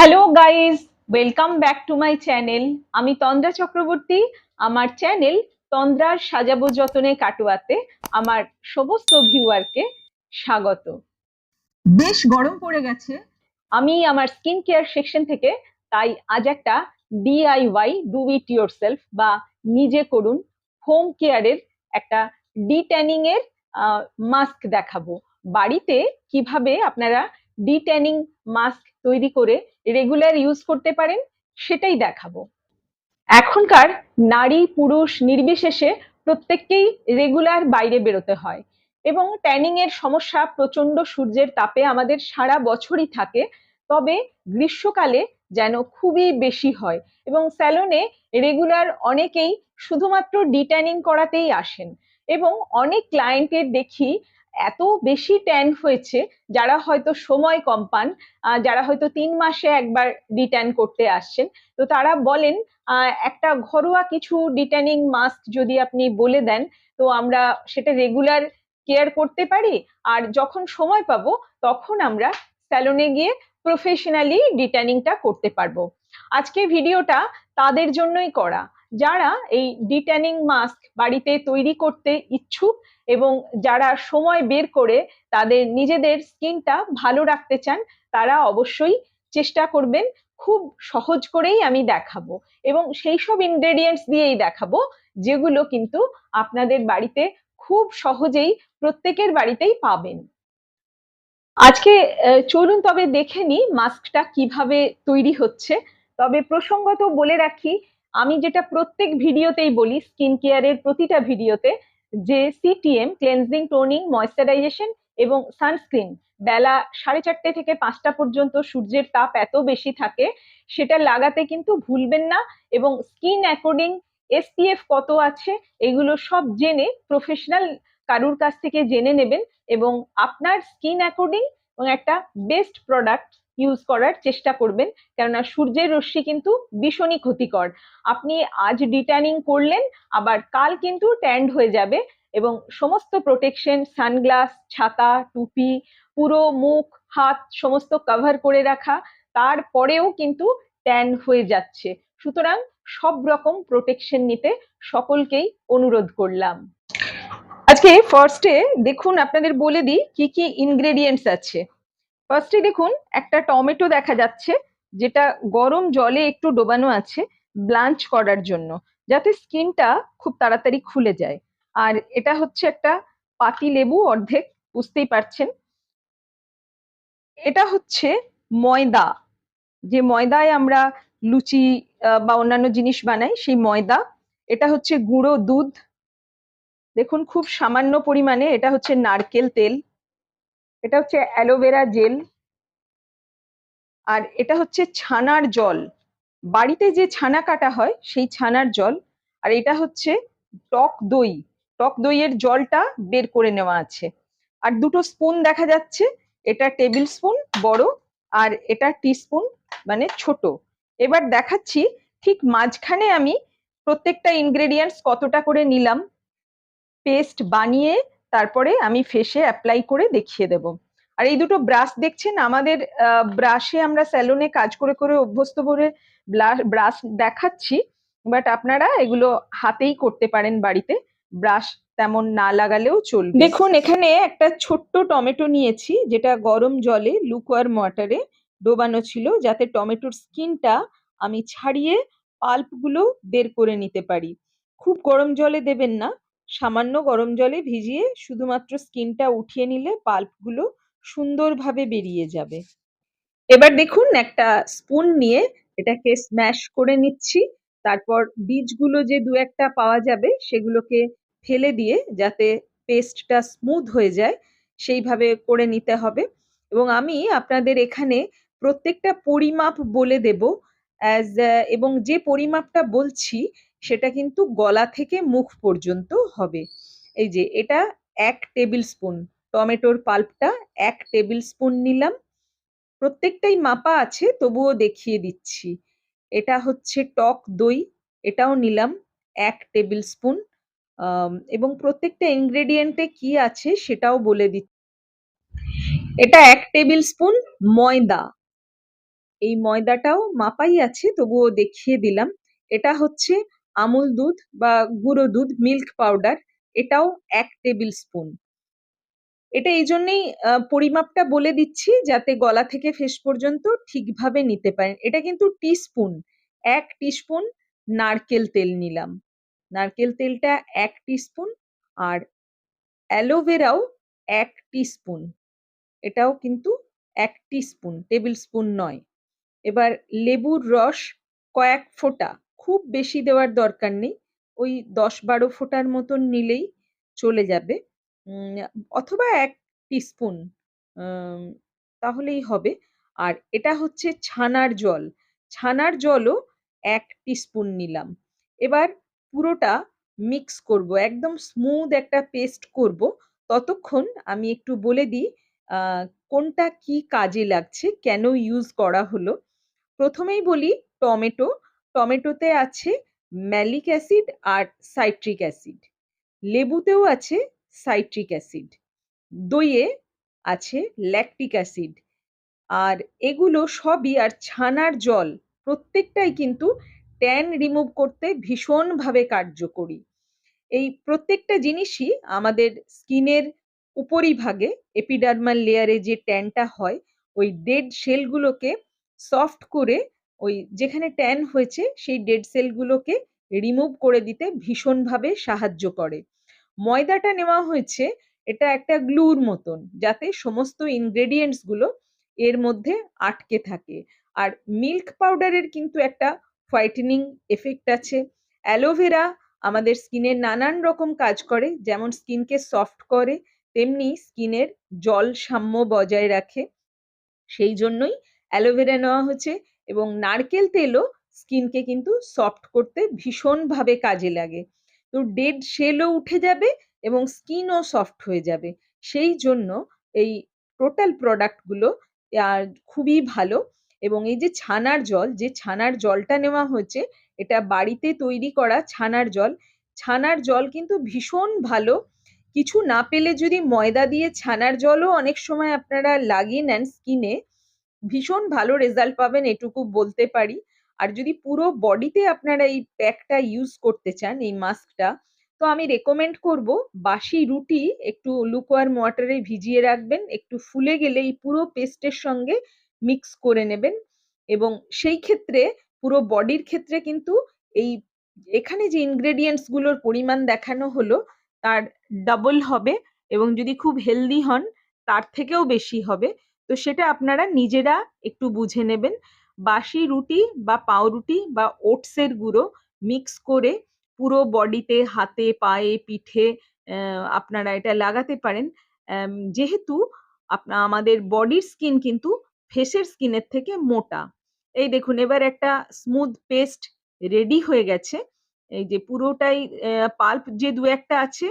Hello guys, welcome back to my channel. আমি তন্দ্রা চক্রবর্তী। আমার channel তন্দ্রার সাজাবো যতনে কাটোয়াতে আমার সমস্ত ভিউয়ারকে স্বাগত। বেশ গরম পড়ে গেছে। আমি আমার স্কিন কেয়ার সেকশন থেকে তাই আজ একটা ডিআইওয়াই ডু ইট ইয়োরসেলফ বা নিজে করুন হোম কেয়ারের একটা ডিট্যানিং এর মাস্ক দেখাবো। বাড়িতে কিভাবে আপনারা ডিট্যানিং মাস্ক তৈরি করে রেগুলার ইউজ করতে পারেন সেটাই দেখাবো। এখনকার নারী পুরুষ নির্বিশেষে প্রত্যেককেই রেগুলার বাইরে বেরোতে হয় এবং ট্যানিং এর সমস্যা প্রচন্ড সূর্যের তাপে আমাদের সারা বছরই থাকে, তবে গ্রীষ্মকালে যেন খুবই বেশি হয় এবং স্যালনে রেগুলার অনেকেই শুধুমাত্র ডিট্যানিং করাতেই আসেন এবং অনেক ক্লায়েন্টের দেখি এত বেশি ট্যান হয়েছে যারা হয়তো সময় কম পান, যারা হয়তো 3 মাসে একবার ডিট্যান করতে আসছেন, তো তারা বলেন একটা ঘরোয়া কিছু ডিট্যানিং মাস্ক যদি আপনি বলে দেন তো আমরা সেটা রেগুলার কেয়ার করতে পারি, আর যখন সময় পাবো তখন আমরা স্যালনে গিয়ে প্রফেশনালি ডিট্যানিংটা করতে পারবো। আজকে ভিডিওটা তাদের জন্যই করা যারা এই ডিট্যানিং মাস্ক বাড়িতে তৈরি করতে ইচ্ছুক এবং যারা সময় বের করে তাদের নিজেদের স্কিনটা ভালো রাখতে চান, তারা অবশ্যই চেষ্টা করবেন। খুব সহজ করেই আমি দেখাবো এবং সেই সব ইনগ্রেডিয়েন্টস দিয়েই দেখাবো যেগুলো কিন্তু আপনাদের বাড়িতে খুব সহজেই প্রত্যেকের বাড়িতেই পাবেন। আজকে চলুন তবে দেখে নিই মাস্কটা কিভাবে তৈরি হচ্ছে। তবে প্রসঙ্গত বলে রাখি, আমি যেটা প্রত্যেক ভিডিওতেই বলি, স্কিন কেয়ারের প্রতিটা ভিডিওতে, যে সিটিএম ক্লেনজিং টোনিং ময়েশ্চারাইজেশন এবং সানস্ক্রিন বেলা 4:30 থেকে 5টা পর্যন্ত সূর্যের তাপ এত বেশি থাকে, সেটা লাগাতে কিন্তু ভুলবেন না এবং স্কিন অ্যাকর্ডিং এসপিএফ কত আছে এগুলো সব জেনে প্রফেশনাল কারুর কাছ থেকে জেনে নেবেন এবং আপনার স্কিন অ্যাকর্ডিং এবং একটা বেস্ট প্রোডাক্ট ইউজ করার চেষ্টা করবেন, কেননা সূর্যের রশ্মি কিন্তু ভীষণই ক্ষতিকর। আপনি আজ ডিট্যানিং করলেন, আবার কাল কিন্তু ট্যান্ড হয়ে যাবে এবং সমস্ত প্রোটেকশন সানগ্লাস ছাতা টুপি পুরো মুখ হাত সমস্ত কভার করে রাখা, তারপরেও কিন্তু ট্যান হয়ে যাচ্ছে। সুতরাং সব রকম প্রোটেকশন নিতে সকলকেই অনুরোধ করলাম। আজকে ফার্স্টে দেখুন আপনাদের বলে দিই কি কি ইনগ্রেডিয়েন্টস আছে। ফার্স্টে দেখুন একটা টমেটো দেখা যাচ্ছে, যেটা গরম জলে একটু ডোবানো আছে ব্লাঞ্চ করার জন্য, যাতে স্কিনটা খুব তাড়াতাড়ি খুলে যায়। আর এটা হচ্ছে একটা পাতি লেবু অর্ধেক, বুঝতেই পারছেন। এটা হচ্ছে ময়দা, যে ময়দায় আমরা লুচি বা অন্যান্য জিনিস বানাই সেই ময়দা। এটা হচ্ছে গুঁড়ো দুধ, দেখুন খুব সামান্য পরিমাণে। এটা হচ্ছে নারকেল তেল, এটা হচ্ছে অ্যালোভেরা জেল, আর এটা হচ্ছে ছানার জল, বাড়িতে যে ছানা কাটা হয় সেই ছানার জল। আর এটা হচ্ছে টক দই, টক দইয়ের জলটা বের করে নেওয়া আছে। আর দুটো স্পুন দেখা যাচ্ছে, এটা টেবিল স্পুন বড় আর এটা টিস্পুন মানে ছোট। এবার দেখাচ্ছি ঠিক মাঝখানে আমি প্রত্যেকটা ইনগ্রেডিয়েন্টস কতটা করে নিলাম, পেস্ট বানিয়ে তারপরে আমি ফেসে অ্যাপ্লাই করে দেখিয়ে দেব। আর এই দুটো ব্রাশ দেখছেন, আমাদের ব্রাশে আমরা স্যালনে কাজ করে করে অভ্যস্ত করে ব্রাশ দেখাচ্ছি, বাট আপনারা এগুলো হাতেই করতে পারেন বাড়িতে, ব্রাশ তেমন না লাগালেও চলবে। দেখুন এখানে একটা ছোট্ট টমেটো নিয়েছি, যেটা গরম জলে লুকওয়ার্ম ওয়াটারে ডোবানো ছিল, যাতে টমেটোর স্কিনটা আমি ছাড়িয়ে পাল্পগুলো বের করে নিতে পারি। খুব গরম জলে দেবেন না, সামান্য গরম জলে ভিজিয়ে শুধুমাত্র স্কিনটা উঠিয়ে নিলে পাল্পগুলো সুন্দরভাবে বেরিয়ে যাবে। এবার দেখুন একটা স্পুন নিয়ে এটাকে স্ম্যাশ করে নিচ্ছি, তারপর বীজগুলো যে দু একটা পাওয়া যাবে সেগুলোকে ফেলে দিয়ে যাতে পেস্টটা স্মুথ হয়ে যায় সেইভাবে করে নিতে হবে। এবং আমি আপনাদের এখানে প্রত্যেকটা পরিমাপ বলে দেব এবং যে পরিমাপটা বলছি সেটা কিন্তু গলা থেকে মুখ পর্যন্ত হবে। এই যে এটা 1 টেবিল স্পুন, টমেটোর পাল্পটা 1 টেবিল স্পুন নিলাম। প্রত্যেকটাই মাপা আছে তবুও দেখিয়ে দিচ্ছি। এটা হচ্ছে টক দই, এটাও নিলাম 1 টেবিল স্পুন। এবং প্রত্যেকটা ইনগ্রেডিয়েন্টে কি আছে সেটাও বলে দিচ্ছি। এটা 1 টেবিল স্পুন ময়দা, এই ময়দাটাও মাপাই আছে, তবুও দেখিয়ে দিলাম। এটা হচ্ছে আমুল দুধ বা গুঁড়ো দুধ, মিল্ক পাউডার, এটাও 1 টেবিল স্পুন। এটা এই জন্যেই পরিমাপটা বলে দিচ্ছি যাতে গলা থেকে ফেস পর্যন্ত ঠিকভাবে নিতে পারেন। এটা কিন্তু টিস্পুন, 1 টিস্পুন নারকেল তেল নিলাম। নারকেল তেলটা 1 টিস্পুন, আর অ্যালোভেরাও 1 টিস্পুন, এটাও কিন্তু 1 টিস্পুন, টেবিল স্পুন নয়। এবার লেবুর রস কয়েক ফোঁটা, খুব বেশি দেওয়ার দরকার নেই, ওই 10-12 ফোঁটার মতন নিলেই চলে যাবে, অথবা 1 টিস্পুন তাহলেই হবে। আর এটা হচ্ছে ছানার জল, ছানার জলও 1 টিস্পুন নিলাম। এবার পুরোটা মিক্স করব, একদম স্মুথ একটা পেস্ট করব। ততক্ষণ আমি একটু বলে দিই কোনটা কি কাজে লাগছে, কেন ইউজ করা হলো। প্রথমেই বলি টমেটো। টমেটোতে আছে ম্যালিক অ্যাসিড আর সাইট্রিক অ্যাসিড, লেবুতেও আছে সাইট্রিক অ্যাসিড, দইয়ে আছে ল্যাকটিক অ্যাসিড। আর এগুলো সবই, আর ছানার জল, প্রত্যেকটাই কিন্তু ট্যান রিমুভ করতে ভীষণভাবে কার্যকরী। এই প্রত্যেকটা জিনিসই আমাদের স্কিনের উপরিভাগে এপিডার্মাল লেয়ারে যে ট্যানটা হয়, ওই ডেড সেলগুলোকে সফট করে, ওই যেখানে ট্যান হয়েছে সেই ডেড সেলগুলোকে রিমুভ করে দিতে ভীষণভাবে সাহায্য করে। ময়দাটা নেওয়া হয়েছে, এটা একটা গ্লুর মতন, যাতে সমস্ত ইনগ্রেডিয়েন্টস গুলো এর মধ্যে আটকে থাকে। আর মিল্ক পাউডারের কিন্তু একটা হোয়াইটেনিং এফেক্ট আছে। অ্যালোভেরা আমাদের স্কিনের নানান রকম কাজ করে, যেমন স্কিনকে সফট করে, তেমনি স্কিনের জল সাম্য বজায় রাখে, সেই জন্যই অ্যালোভেরা নেওয়া হচ্ছে। এবং নারকেল তেলও স্কিনকে কিন্তু সফট করতে ভীষণভাবে কাজে লাগে। তো ডেড সেলও উঠে যাবে এবং স্কিনও সফট হয়ে যাবে, সেই জন্য এই টোটাল প্রোডাক্টগুলো খুবই ভালো। এবং এই যে ছানার জল, যে ছানার জলটা নেওয়া হয়েছে, এটা বাড়িতে তৈরি করা ছানার জল। ছানার জল কিন্তু ভীষণ ভালো। কিছু না পেলে যদি ময়দা দিয়ে ছানার জলও অনেক সময় আপনারা লাগিয়ে নেন স্কিনে, ভীষণ ভালো রেজাল্ট পাবেন, এটুকু বলতে পারি। আর যদি পুরো বডিতে আপনারা এই প্যাকটা ইউজ করতে চান, এই মাস্কটা, তো আমি রেকমেন্ড করব বাসি রুটি একটু লুকওয়ার্ম ওয়াটারে ভিজিয়ে রাখবেন, একটু ফুলে গেলে এই পুরো পেস্টের সঙ্গে মিক্স করে নেবেন। এবং সেই ক্ষেত্রে পুরো বডির ক্ষেত্রে কিন্তু এই এখানে যে ইনগ্রেডিয়েন্টস গুলোর পরিমাণ দেখানো হলো তার ডাবল হবে, এবং যদি খুব হেলদি হন তার থেকেও বেশি হবে। তো সেটা আপনারা নিজেরা একটু বুঝে নেবেন। বাসি রুটি বা পাউরুটি বা ওটসের গুঁড়ো মিক্স করে পুরো বডিতে, হাতে, পায়ে, পিঠে আপনারা এটা লাগাতে পারেন। যেহেতু আমাদের বডির স্কিন কিন্তু ফেসের স্কিনের থেকে মোটা। এই দেখুন, এবার একটা স্মুথ পেস্ট রেডি হয়ে গেছে। এই যে পুরোটাই পাল্প যে দু একটা আছে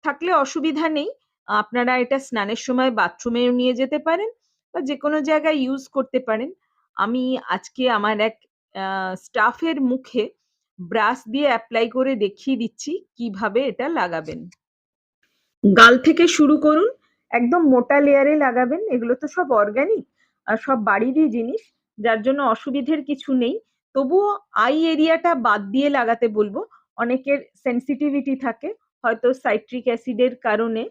থাকলে অসুবিধা নেই, আপনারা এটা স্নানের সময় বাথরুমেও নিয়ে যেতে পারেন বা যে কোনো জায়গায় ইউজ করতে পারেন। আমি আজকে আমার এক স্টাফের মুখে ব্রাশ দিয়ে অ্যাপ্লাই করে দেখিয়ে দিচ্ছি কিভাবে এটা লাগাবেন। গাল থেকে শুরু করুন, একদম মোটা লেয়ারে লাগাবেন। এগুলো তো সব অর্গানিক আর সব বাড়িরই জিনিস, যার জন্য অসুবিধের কিছু নেই। তবুও আই এরিয়াটা বাদ দিয়ে লাগাতে বলবো। অনেকের সেন্সিটিভিটি থাকে, হয়তো সাইট্রিক অ্যাসিডের কারণে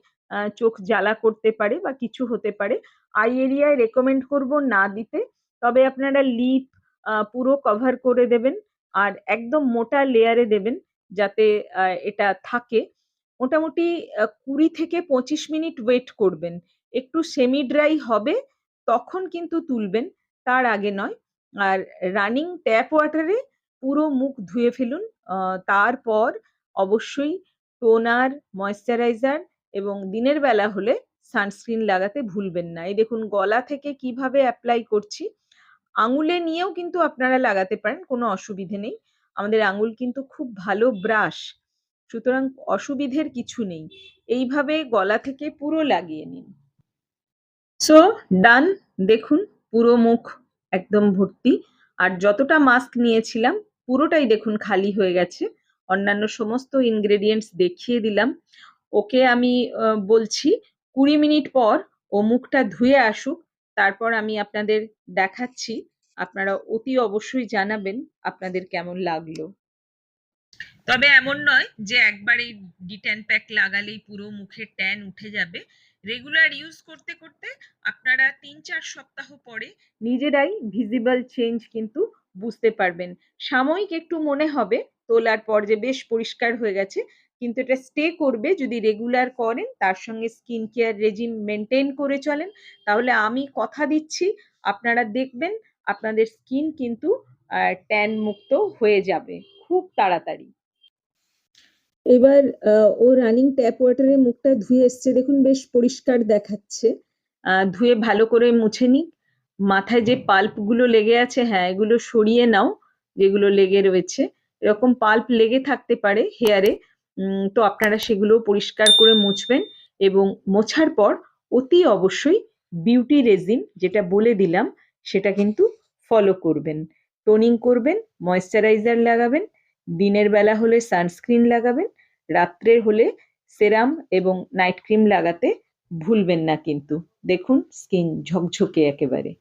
চোখ জ্বালা করতে পারে বা কিছু হতে পারে। আই এরিয়ায় রেকমেন্ড করব না দিতে, তবে আপনারা লিপ পুরো কভার করে দেবেন আর একদম মোটা লেয়ারে দেবেন, যাতে এটা থাকে। মোটামুটি 20 থেকে 25 মিনিট ওয়েট করবেন, একটু সেমি ড্রাই হবে তখন কিন্তু তুলবেন, তার আগে নয়। আর রানিং ট্যাপ ওয়াটারে পুরো মুখ ধুয়ে ফেলুন। তারপর অবশ্যই টোনার, ময়েশ্চারাইজার এবং দিনের বেলা হলে সানস্ক্রিন লাগাতে ভুলবেন না। এই দেখুন গলা থেকে কিভাবে অ্যাপ্লাই করছি। আঙুলে নিয়েও কিন্তু আপনারা লাগাতে পারেন, কোনো অসুবিধে নেই। আমাদের আঙুল কিন্তু খুব ভালো ব্রাশ, সুতরাং অসুবিধের কিছু নেই। এইভাবে গলা থেকে পুরো লাগিয়ে নিন। সো ডান, দেখুন পুরো মুখ একদম ভর্তি। আর যতটা মাস্ক নিয়েছিলাম পুরোটাই দেখুন খালি হয়ে গেছে। অন্যান্য সমস্ত ইনগ্রেডিয়েন্টস দেখিয়ে দিলাম। ওকে আমি বলছি 20 মিনিট পর ও মুখটা ধুয়ে আসুক, তারপর আমি আপনাদের দেখাচ্ছি আপনারা অতি অবশ্যই জানাবেন আপনাদের কেমন লাগলো। তবে এমন নয় যে একবার এই ডি10 প্যাক লাগালেই পুরো মুখের ট্যান উঠে যাবে। রেগুলার ইউজ করতে করতে আপনারা ৩-৪ সপ্তাহ পরে নিজেরাই ভিজিবল চেঞ্জ কিন্তু বুঝতে পারবেন। সাময়িক একটু মনে হবে তোলার পর যে বেশ পরিষ্কার হয়ে গেছে, কিন্তু এটা স্টে করবে যদি রেগুলার করেন, তার সঙ্গে স্কিন কেয়ার রেজিম মেনটেন করে চলেন। তাহলে আমি কথা দিচ্ছি আপনারা দেখবেন আপনাদের স্কিন কিন্তু ট্যান মুক্ত হয়ে যাবে খুব তাড়াতাড়ি। এবার ও রানিং ট্যাপ ওয়াটারে মুখটা ধুয়ে এসছে, দেখুন বেশ পরিষ্কার দেখাচ্ছে। ধুয়ে ভালো করে মুছে নিক। মাথায় যে পাল্প গুলো লেগে আছে, হ্যাঁ এগুলো সরিয়ে নাও যেগুলো লেগে রয়েছে। এরকম পাল্প লেগে থাকতে পারে হেয়ারে, তো আপনারা সেগুলো পরিষ্কার করে মুছবেন এবং মোছার পর অতি অবশ্যই বিউটি রেজিম যেটা বলে দিলাম সেটা কিন্তু ফলো করবেন। টোনিং করবেন, ময়েশ্চারাইজার লাগাবেন, দিনের বেলা হলে সানস্ক্রিন লাগাবেন, রাত্রের হলে সেরাম এবং নাইট ক্রিম লাগাতে ভুলবেন না কিন্তু। দেখুন স্কিন ঝকঝকে একেবারে।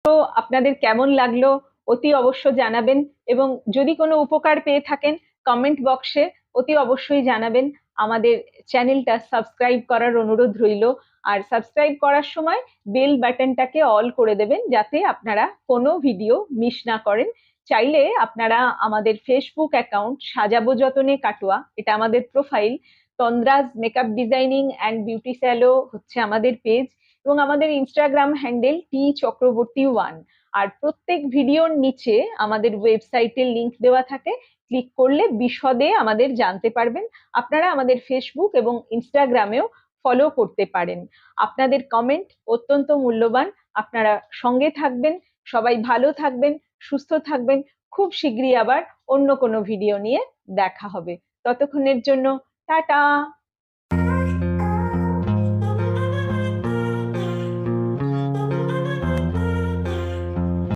তো আপনাদের কেমন লাগলো অতি অবশ্য জানাবেন, এবং যদি কোনো উপকার পেয়ে থাকেন কমেন্ট বক্সে অতি অবশ্যই জানাবেন। আমাদের চ্যানেলটা সাবস্ক্রাইব করার অনুরোধ রইল, আর সাবস্ক্রাইব করার সময় বেল বাটনটাকে অল করে দেবেন যাতে আপনারা কোনো ভিডিও মিস না করেন। চাইলে আপনারা আমাদের ফেসবুক অ্যাকাউন্ট সাজাবো যতনে কাটোয়া, এটা আমাদের profile, Tandraj makeup designing and beauty salon হচ্ছে আমাদের পেজ, এবং আমাদের ইনস্টাগ্রাম হ্যান্ডেল টি_চক্রবর্তী1। আর প্রত্যেক ভিডিওর নিচে আমাদের ওয়েবসাইটের লিংক দেওয়া থাকে, ক্লিক করলে বিশদে আমাদের জানতে পারবেন। আপনারা আমাদের ফেসবুক এবং ইনস্টাগ্রামেও ফলো করতে পারেন। আপনাদের কমেন্ট অত্যন্ত মূল্যবান। আপনারা সঙ্গে থাকবেন, সবাই ভালো থাকবেন, সুস্থ থাকবেন। খুব শীঘ্রই আবার অন্য কোনো ভিডিও নিয়ে দেখা হবে। ততক্ষণের জন্য টাটা।